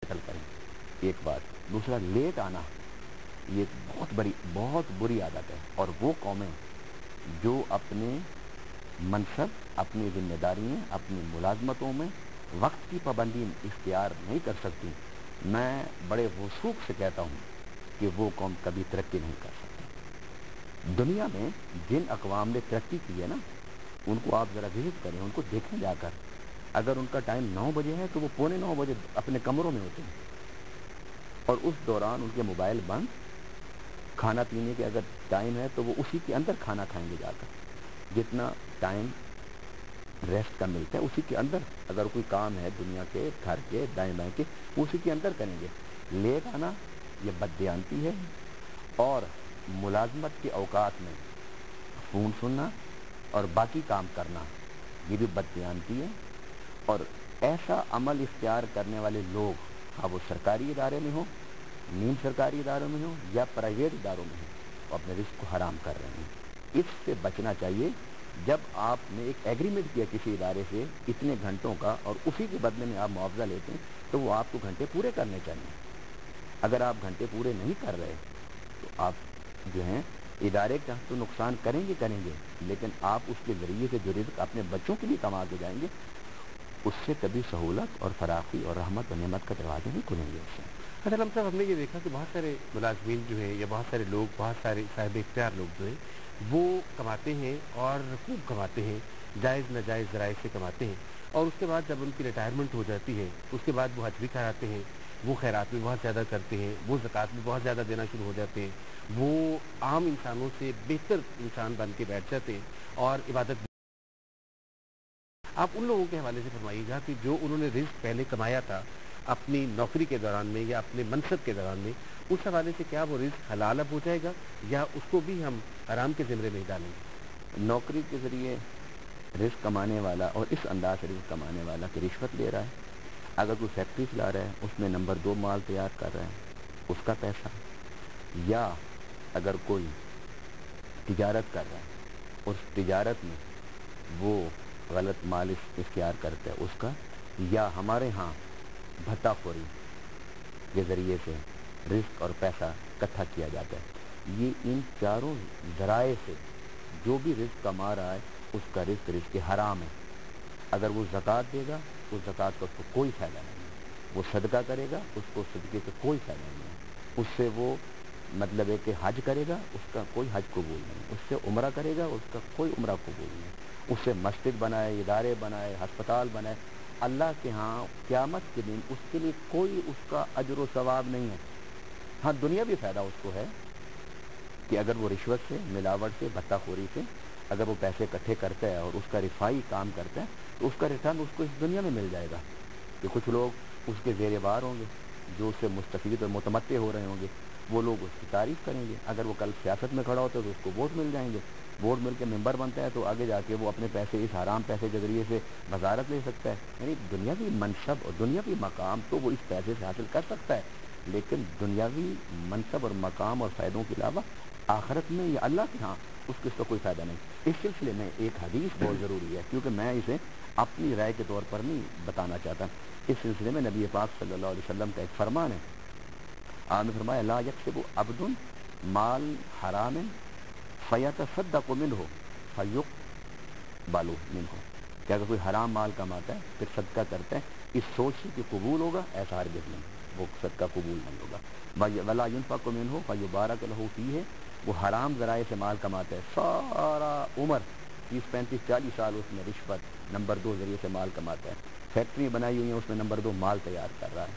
कत्ल करें, एक बात। दूसरा, लेट आना, ये बहुत बुरी आदत है। और वो कौमें जो अपने मनसब, अपनी जिम्मेदारियाँ, अपनी मुलाजमतों में वक्त की पाबंदी इख्तियार नहीं कर सकती, मैं बड़े वसूख से कहता हूँ कि वो कौम कभी तरक्की नहीं कर सकती। दुनिया में जिन अक़वाम ने तरक्की की है ना, उनको आप ज़रा विजिट करें, उनको देखें जाकर। अगर उनका टाइम 9 बजे है तो वो पौने 9 बजे अपने कमरों में होते हैं, और उस दौरान उनके मोबाइल बंद। खाना पीने के अगर टाइम है तो वो उसी के अंदर खाना खाएंगे जाकर। जितना टाइम रेस्ट का मिलता है उसी के अंदर, अगर कोई काम है दुनिया के, घर के, दाएं बाएं के, उसी के अंदर करेंगे। लेट आना ये बददियानती है। और मुलाजमत के औकात में फ़ोन सुनना और बाकी काम करना, ये भी बददियानती है। और ऐसा अमल इख्तियार करने वाले लोग, हाँ वो सरकारी इदारे में हो, नीम सरकारी इदारों में हो या प्राइवेट इदारों में हो, वो अपने रिस्क को हराम कर रहे हैं। इससे बचना चाहिए। जब आपने एक एग्रीमेंट किया किसी इदारे से इतने घंटों का और उसी के बदले में आप मुआवजा लेते हैं, तो वो आपको घंटे पूरे करने चाहिए। अगर आप घंटे पूरे नहीं कर रहे तो आप जो हैं इदारे का तो नुकसान करेंगे, लेकिन आप उसके ज़रिए से जो रिज़्क़ अपने बच्चों के लिए कमा के जाएंगे, उससे कभी सहूलत और फराखी और रहमत और नेमत का दरवाजे नहीं खुलेंगे उससे। अच्छा आलम साहब, हमने ये देखा कि बहुत सारे मुलाजमीन जो है या बहुत सारे लोग, बहुत सारे साहिब इख्तियार लोग जो हैं वो कमाते हैं और खूब कमाते हैं, जायज़ नाजायज़ ज़राए से कमाते हैं, और उसके बाद जब उनकी रिटायरमेंट हो जाती है उसके बाद वो हज भी कराते हैं, वो खैरात भी बहुत ज़्यादा करते हैं, वो ज़कात भी बहुत ज़्यादा देना शुरू हो जाते हैं, वो आम इंसानों से बेहतर इंसान बन के बैठ जाते हैं और इबादत। आप उन लोगों के हवाले से फरमाइएगा कि जो उन्होंने रिस्क पहले कमाया था अपनी नौकरी के दौरान में या अपने मनसब के दौरान में, उस हवाले से क्या वो रिस्क हलाल अब हो जाएगा या उसको भी हम हराम के ज़िम्रे में ही डालेंगे? नौकरी के ज़रिए रिस्क कमाने वाला और इस अंदाज से रिस्क कमाने वाला कि रिश्वत ले रहा है, अगर कोई फैक्ट्री चला रहा है उसमें नंबर 2 माल तैयार कर रहा है, उसका पैसा, या अगर कोई तिजारत कर रहा है, उस तिजारत में वो गलत माल इख्तियार करता है उसका, या हमारे यहाँ भत्ताखोरी के ज़रिए से रिस्क और पैसा इकट्ठा किया जाता है। ये इन चारों ज़राए से जो भी रिस्क कमा रहा है उसका रिस्क हराम है। अगर वो ज़कात देगा उस ज़कात का उसको कोई फ़ायदा नहीं है, वो सदका करेगा उसको सदके का कोई फ़ायदा नहीं है, उससे वो मतलब है कि हज करेगा उसका कोई हज कबूल नहीं, उससे उम्रा करेगा उसका कोई उम्रा कबूल नहीं, उससे मस्जिद बनाए, इदारे बनाए, हस्पताल बनाए, अल्लाह के यहाँ क़यामत के दिन उसके लिए कोई उसका अजर व सवाब नहीं है। हाँ, दुनियावी फ़ायदा उसको है कि अगर वो रिश्वत से, मिलावट से, भत्ताखोरी से अगर वो पैसे इकट्ठे करता है और उसका रिफाई काम करता है तो उसका रिटर्न उसको इस दुनिया में मिल जाएगा। कि कुछ लोग उसके ज़ेरेबार होंगे जो उससे मुस्तफ़ीद और मुतमत्ते हो रहे होंगे, वो लोग उसकी तारीफ़ करेंगे। अगर वो कल सियासत में खड़ा होता है तो उसको वोट मिल जाएंगे, वोट मिल के मेम्बर बनता है तो आगे जाके वो अपने पैसे इस हराम पैसे के ज़रिए से वजारत ले सकता है। यानी दुनियावी मनसब और दुनियावी मकाम तो वो इस पैसे से हासिल कर सकता है, लेकिन दुनियावी मनसब और मकाम और फ़ायदों के अलावा आखिरत में या अल्लाह के यहाँ उसका कोई फ़ायदा नहीं। इस सिलसिले में एक हदीस बहुत ज़रूरी है, क्योंकि मैं इसे अपनी राय के तौर पर नहीं बताना चाहता। इस सिलसिले में नबी पाक सल्लल्लाहु अलैहि वसल्लम का एक फरमान है। आपने फरमाया, ला यक्सिबु अब्दुन माल हरामिन फयतसद्दक़ु मिन्हु फयुक़बलु मिन्हु। क्या अगर कोई हराम माल कमाता है फिर सदका करता है इस सोच से कि कबूल होगा, ऐसा हरगिज़ नहीं, वो सदका कबूल नहीं होगा। वला युनफ़क़ु मिन्हु फयुबारक लहू फ़ीह, वो हराम ज़राए से माल कमाता है, सारा उम्र 30-35-40 साल उसमें रिश्वत नंबर 2 ज़रिए से माल कमाता है, फैक्ट्री बनाई हुई है उसमें नंबर 2 माल तैयार कर रहा है,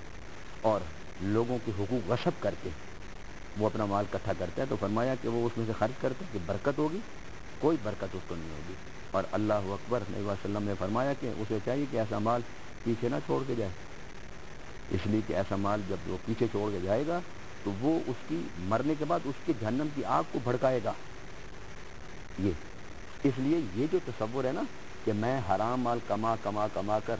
और लोगों के हुकूक गसब करके वो अपना माल इकट्ठा करता है। तो फरमाया कि वो उसमें से खर्च करता है कि बरकत होगी, कोई बरकत उसको नहीं होगी। और अल्लाह अकबर, नबी वसल्लम ने फरमाया कि उसे चाहिए कि ऐसा माल पीछे ना छोड़ के जाए, इसलिए कि ऐसा माल जब वो पीछे छोड़ के जाएगा तो वो उसकी मरने के बाद उसके जहन्नम की आग को भड़काएगा। ये इसलिए ये जो तसव्वुर है ना कि मैं हराम माल कमा कर